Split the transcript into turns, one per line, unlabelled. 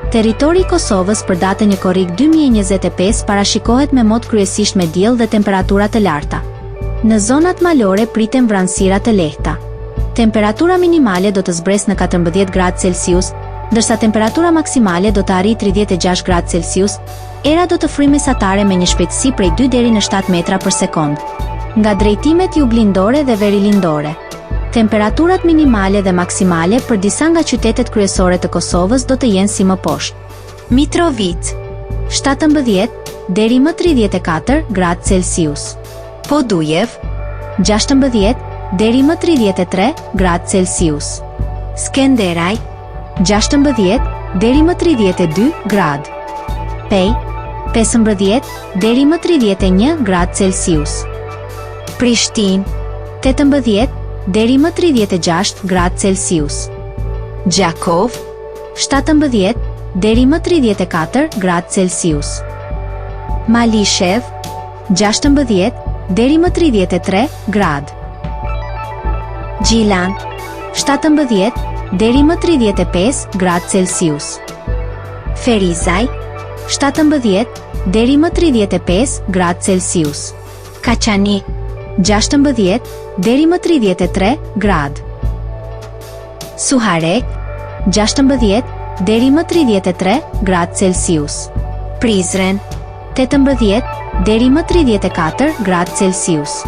Territori i Kosovës për datën 1 korrik 2025 parashikohet me mod kryesisht me diell dhe temperatura të larta. Në zonat malore priten vranësira të lehta. Temperatura minimale do të zbresë në 14 gradë Celsius, ndërsa temperatura maksimale do të arrijë 36 gradë Celsius. Era do të frymë mesatare me një shpejtësi prej 2 deri në 7 metra për sekond. Nga drejtimet juglindore dhe verilindore. Temperaturat minimale dhe maksimale për disa nga qytetet kryesore të Kosovës do të jenë si më poshtë. Mitrovica 17 deri më 34 gradë Celsius. Podujev 16 deri më 33 gradë Celsius. Skenderaj 16 deri më 32 gradë. Pej 15 deri më 31 gradë Celsius. Prishtinë 18 deri më 36 gradë Celsius. Gjakov 17 deri më 34 gradë Celsius. Malishev 16 deri më 33 gradë. Gjilan 17 deri më 35 gradë Celsius. Ferizaj 17 deri më 35 gradë Celsius. Kaqani 16 deri më 33 gradë. Suharek 16 deri më 33 gradë Celsius. Prizren 18 deri më 34 gradë Celsius.